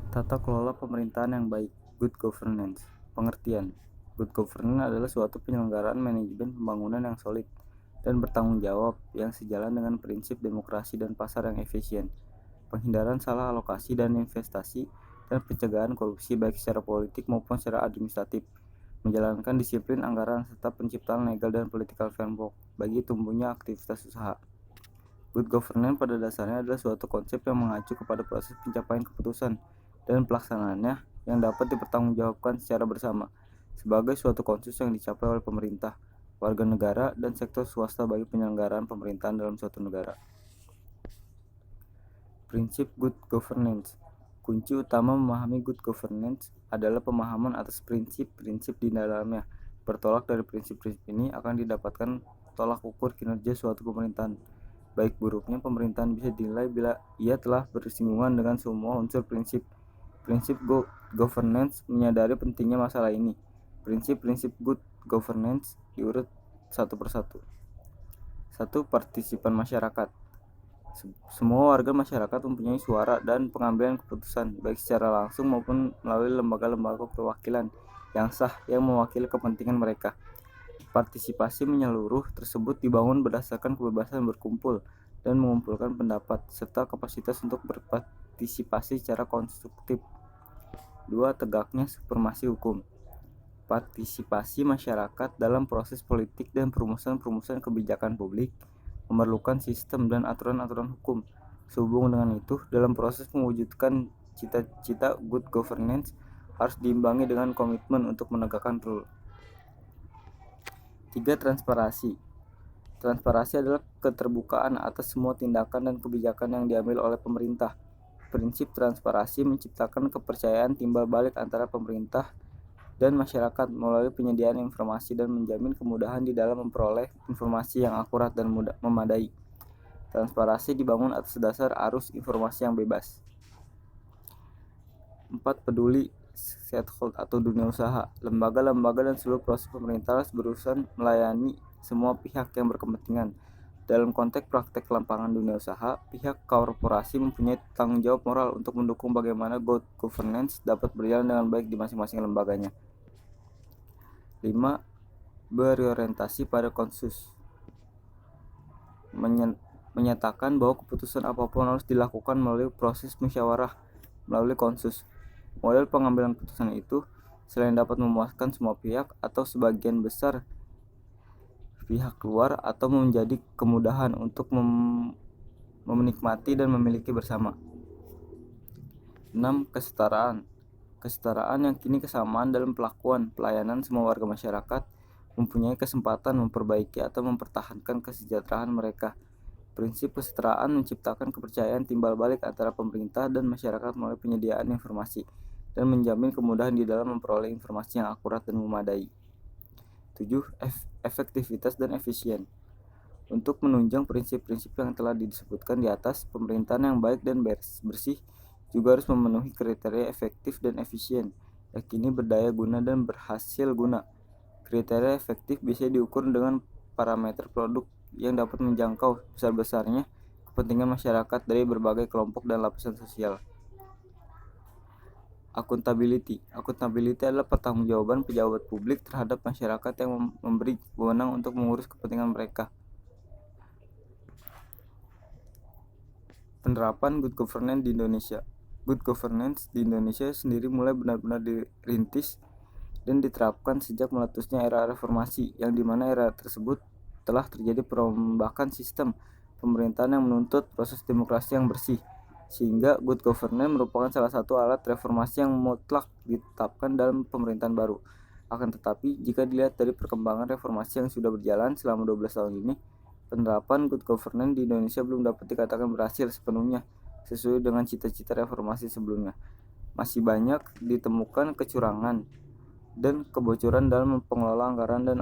Tata kelola pemerintahan yang baik, good governance. Pengertian: good governance adalah suatu penyelenggaraan manajemen pembangunan yang solid dan bertanggung jawab yang sejalan dengan prinsip demokrasi dan pasar yang efisien, penghindaran salah alokasi dan investasi, dan pencegahan korupsi baik secara politik maupun secara administratif, menjalankan disiplin anggaran serta penciptaan legal dan political framework bagi tumbuhnya aktivitas usaha. Good governance pada dasarnya adalah suatu konsep yang mengacu kepada proses pencapaian keputusan dan pelaksanaannya yang dapat dipertanggungjawabkan secara bersama sebagai suatu konsensus yang dicapai oleh pemerintah, warga negara, dan sektor swasta bagi penyelenggaraan pemerintahan dalam suatu negara. Prinsip good governance. Kunci utama memahami good governance adalah pemahaman atas prinsip-prinsip di dalamnya. Bertolak dari prinsip-prinsip ini akan didapatkan tolak ukur kinerja suatu pemerintahan. Baik buruknya pemerintahan bisa dinilai bila ia telah bersinggungan dengan semua unsur prinsip. Prinsip good governance menyadari pentingnya masalah ini. Prinsip-prinsip good governance diurut satu persatu. 1. Partisipan masyarakat. Semua warga masyarakat mempunyai suara dan pengambilan keputusan, baik secara langsung maupun melalui lembaga-lembaga perwakilan yang sah yang mewakili kepentingan mereka. Partisipasi menyeluruh tersebut dibangun berdasarkan kebebasan berkumpul dan mengumpulkan pendapat, serta kapasitas untuk berpartisipasi secara konstruktif. 2. Tegaknya supremasi hukum. Partisipasi masyarakat dalam proses politik dan perumusan kebijakan publik memerlukan sistem dan aturan-aturan hukum. Sehubungan dengan itu, dalam proses mewujudkan cita-cita good governance harus diimbangi dengan komitmen untuk menegakkan rule. 3. Transparansi. Transparansi adalah keterbukaan atas semua tindakan dan kebijakan yang diambil oleh pemerintah. Prinsip transparansi menciptakan kepercayaan timbal balik antara pemerintah dan masyarakat melalui penyediaan informasi dan menjamin kemudahan di dalam memperoleh informasi yang akurat dan memadai. Transparansi dibangun atas dasar arus informasi yang bebas. 4. Peduli stakeholder atau dunia usaha. Lembaga-lembaga dan seluruh proses pemerintahan berurusan melayani semua pihak yang berkepentingan. Dalam konteks praktek lapangan dunia usaha, pihak korporasi mempunyai tanggung jawab moral untuk mendukung bagaimana good governance dapat berjalan dengan baik di masing-masing lembaganya. 5. Berorientasi pada konsensus. Menyatakan bahwa keputusan apapun harus dilakukan melalui proses musyawarah melalui konsensus. Model pengambilan keputusan itu selain dapat memuaskan semua pihak atau sebagian besar pihak luar atau menjadi kemudahan untuk menikmati dan memiliki bersama. 6. Kesetaraan. Kesetaraan yang kini kesamaan dalam pelayanan semua warga masyarakat mempunyai kesempatan memperbaiki atau mempertahankan kesejahteraan mereka. Prinsip kesetaraan menciptakan kepercayaan timbal balik antara pemerintah dan masyarakat melalui penyediaan informasi dan menjamin kemudahan di dalam memperoleh informasi yang akurat dan memadai. 7. Efektivitas dan efisien. Untuk menunjang prinsip-prinsip yang telah disebutkan di atas, pemerintahan yang baik dan bersih juga harus memenuhi kriteria efektif dan efisien, yakni berdaya guna dan berhasil guna. Kriteria efektif bisa diukur dengan parameter produk yang dapat menjangkau besar-besarnya kepentingan masyarakat dari berbagai kelompok dan lapisan sosial. Accountability. Accountability adalah pertanggungjawaban pejabat publik terhadap masyarakat yang memberi wewenang untuk mengurus kepentingan mereka. Penerapan good governance di Indonesia. Good governance di Indonesia sendiri mulai benar-benar dirintis dan diterapkan sejak meletusnya era reformasi, yang dimana era tersebut telah terjadi perombakan sistem pemerintahan yang menuntut proses demokrasi yang bersih, sehingga good governance merupakan salah satu alat reformasi yang mutlak ditetapkan dalam pemerintahan baru. Akan tetapi, jika dilihat dari perkembangan reformasi yang sudah berjalan selama 12 tahun ini, penerapan good governance di Indonesia belum dapat dikatakan berhasil sepenuhnya sesuai dengan cita-cita reformasi sebelumnya. Masih banyak ditemukan kecurangan dan kebocoran dalam pengelola anggaran dan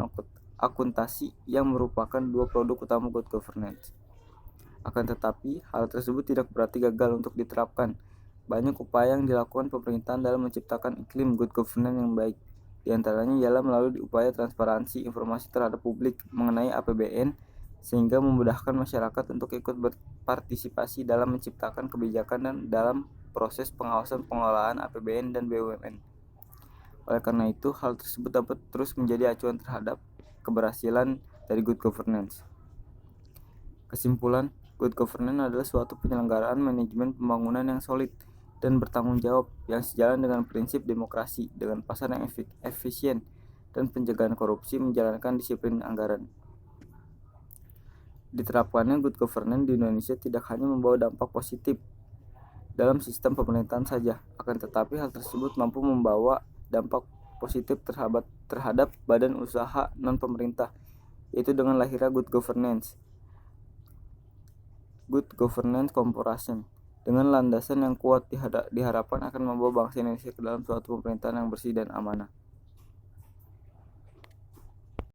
akuntansi yang merupakan dua produk utama good governance. Akan tetapi, hal tersebut tidak berarti gagal untuk diterapkan. Banyak upaya yang dilakukan pemerintahan dalam menciptakan iklim good governance yang baik. Di antaranya ialah melalui upaya transparansi informasi terhadap publik mengenai APBN, sehingga memudahkan masyarakat untuk ikut berpartisipasi dalam menciptakan kebijakan dan dalam proses pengawasan pengelolaan APBN dan BUMN. Oleh karena itu, hal tersebut dapat terus menjadi acuan terhadap keberhasilan dari good governance. Kesimpulan, good governance adalah suatu penyelenggaraan manajemen pembangunan yang solid dan bertanggung jawab yang sejalan dengan prinsip demokrasi dengan pasar yang efisien dan pencegahan korupsi menjalankan disiplin anggaran. Diterapkannya good governance di Indonesia tidak hanya membawa dampak positif dalam sistem pemerintahan saja, akan tetapi hal tersebut mampu membawa dampak positif terhadap badan usaha non-pemerintah, yaitu dengan lahirnya Good Governance Corporation. Dengan landasan yang kuat diharapkan akan membawa bangsa Indonesia ke dalam suatu pemerintahan yang bersih dan amanah.